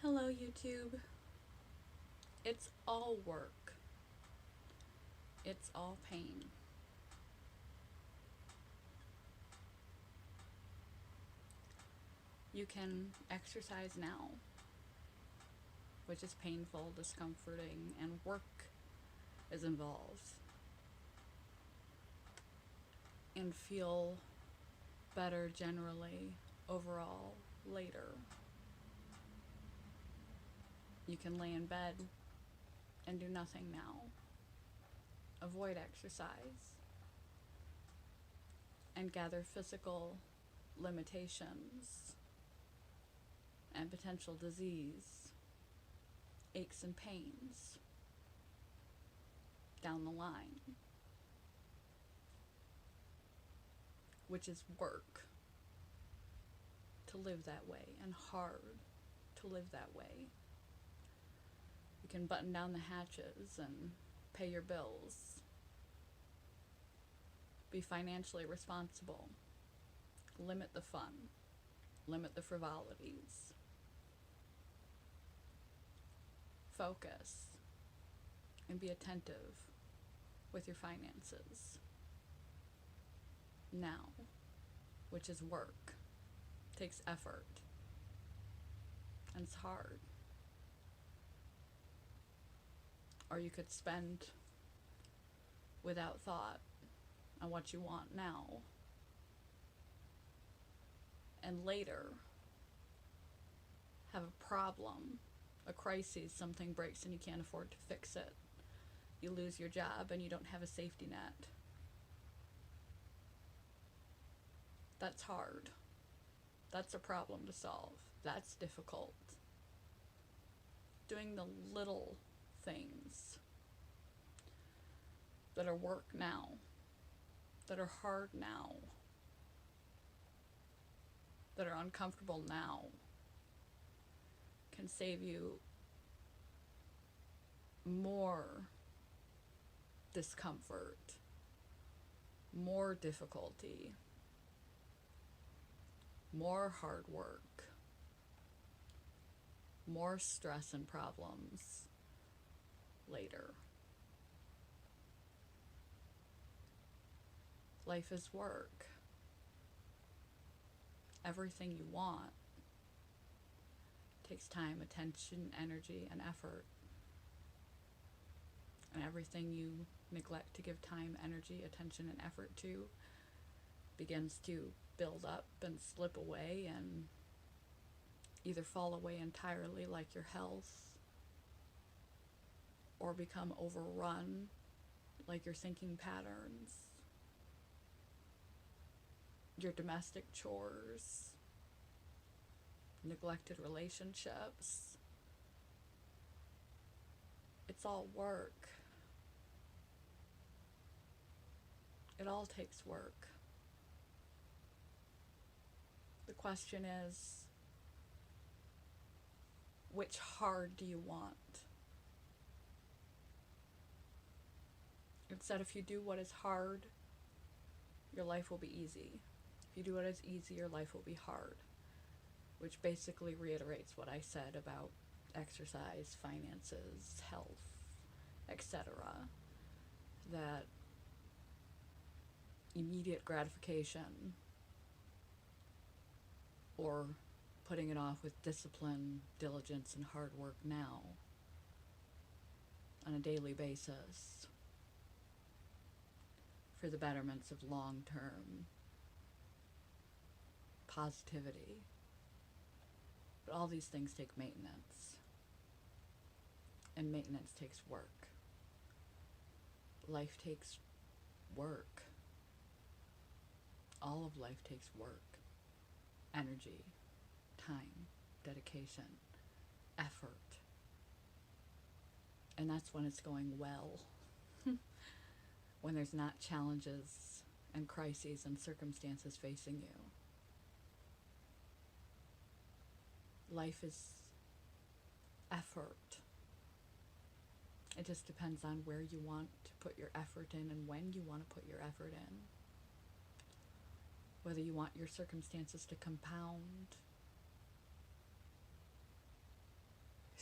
Hello, YouTube. It's all work. It's all pain. You can exercise now, which is painful, discomforting, and work is involved, and feel better generally overall later. You can lay in bed and do nothing now. Avoid exercise and gather physical limitations and potential disease, aches and pains down the line, which is work to live that way and hard to live that way. You can button down the hatches and pay your bills, be financially responsible, limit the fun, limit the frivolities, focus, and be attentive with your finances now, which is work, takes effort, and it's hard. Or you could spend without thought on what you want now, and later have a problem, a crisis, something breaks and you can't afford to fix it. You lose your job and you don't have a safety net. That's hard. That's a problem to solve. That's difficult. Doing the little things that are work now, that are hard now, that are uncomfortable now, can save you more discomfort, more difficulty, more hard work, more stress and problems later. Life is work. Everything you want takes time, attention, energy, and effort. And everything you neglect to give time, energy, attention, and effort to begins to build up and slip away and either fall away entirely, like your health, or become overrun, like your thinking patterns, your domestic chores, neglected relationships. It's all work. It all takes work. The question is, which hard do you want? Instead, if you do what is hard, your life will be easy. If you do what is easy, your life will be hard. Which basically reiterates what I said about exercise, finances, health, etc. That immediate gratification, or putting it off with discipline, diligence, and hard work now on a daily basis for the betterments of long-term positivity. But all these things take maintenance, and maintenance takes work. Life takes work. All of life takes work. Energy, time, dedication, effort. And that's when it's going well. When there's not challenges and crises and circumstances facing you. Life is effort. It just depends on where you want to put your effort in and when you want to put your effort in. Whether you want your circumstances to compound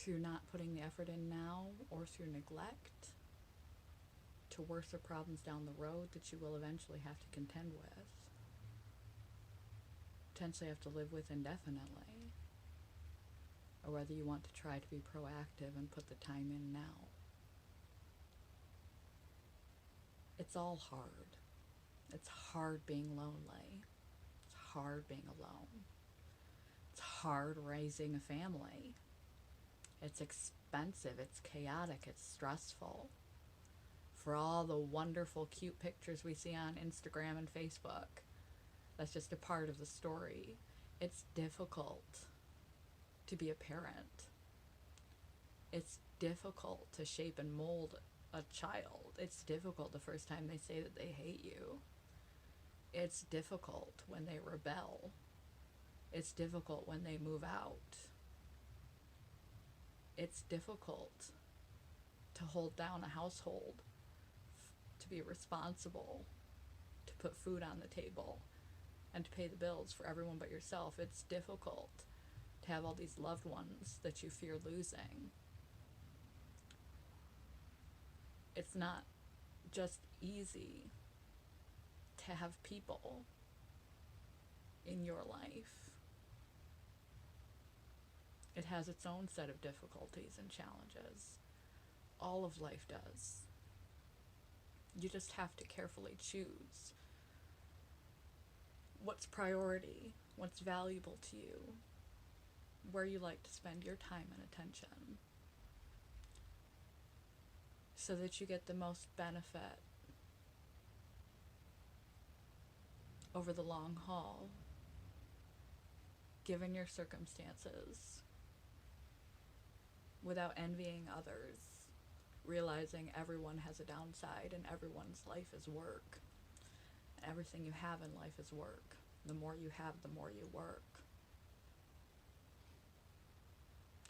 through not putting the effort in now or through neglect to worse problems down the road that you will eventually have to contend with, potentially have to live with indefinitely, or whether you want to try to be proactive and put the time in now. It's all hard. It's hard being lonely. It's hard being alone. It's hard raising a family. It's expensive. It's chaotic. It's stressful. For all the wonderful, cute pictures we see on Instagram and Facebook, that's just a part of the story. It's difficult to be a parent. It's difficult to shape and mold a child. It's difficult the first time they say that they hate you. It's difficult when they rebel. It's difficult when they move out. It's difficult to hold down a household, to be responsible, to put food on the table, and to pay the bills for everyone but yourself. It's difficult to have all these loved ones that you fear losing. It's not just easy to have people in your life. It has its own set of difficulties and challenges. All of life does. You just have to carefully choose what's priority, what's valuable to you, where you like to spend your time and attention, so that you get the most benefit over the long haul, given your circumstances, without envying others, realizing everyone has a downside and everyone's life is work. Everything you have in life is work. The more you have, the more you work.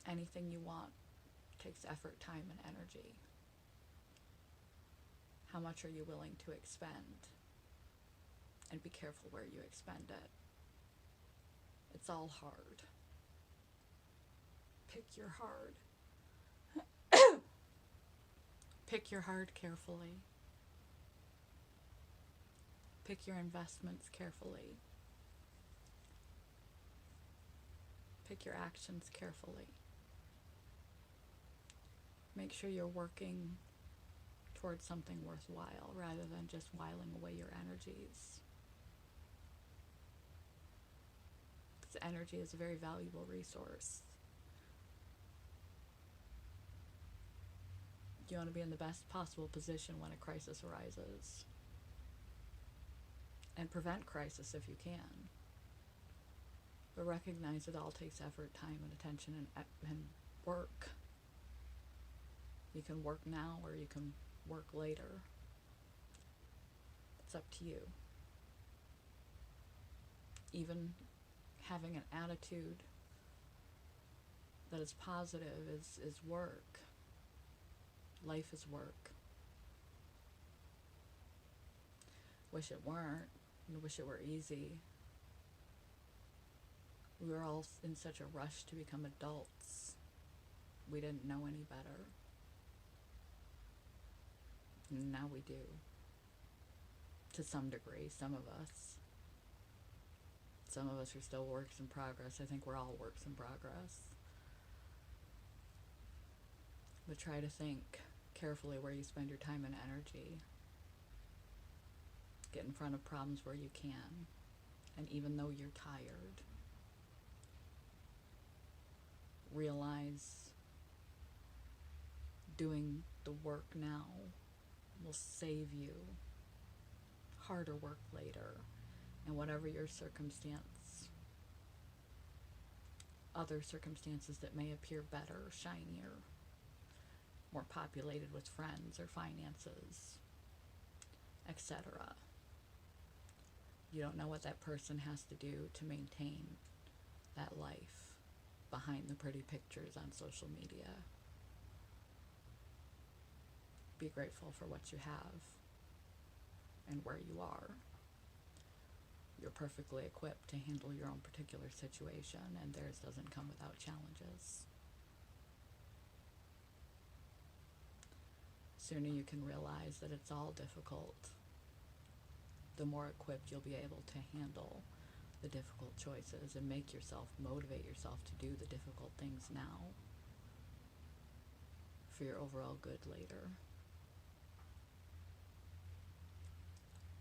Anything you want takes effort, time, and energy. How much are you willing to expend? And be careful where you expend it. It's all hard. Pick your hard. Pick your hard carefully. Pick your investments carefully. Pick your actions carefully. Make sure you're working towards something worthwhile rather than just whiling away your energies. Because energy is a very valuable resource. You want to be in the best possible position when a crisis arises. And prevent crisis if you can. But recognize it all takes effort, time, and attention, and work. You can work now or you can work later. It's up to you. Even having an attitude that is positive is work. Life is work. Wish it weren't. I wish it were easy. We were all in such a rush to become adults. We didn't know any better. And now we do. To some degree, some of us. Some of us are still works in progress. I think we're all works in progress. But try to think carefully where you spend your time and energy. Get in front of problems where you can. And even though you're tired, realize doing the work now will save you harder work later. And whatever your circumstance, other circumstances that may appear better, shinier, more populated with friends or finances, etc. You don't know what that person has to do to maintain that life behind the pretty pictures on social media. Be grateful for what you have and where you are. You're perfectly equipped to handle your own particular situation, and theirs doesn't come without challenges. sooner you can realize that it's all difficult, the more equipped you'll be able to handle the difficult choices and motivate yourself to do the difficult things now for your overall good later.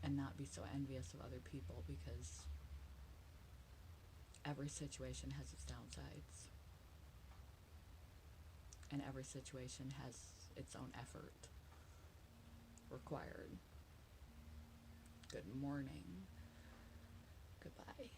And not be so envious of other people, because every situation has its downsides. And every situation has its own effort required. Good morning. Goodbye.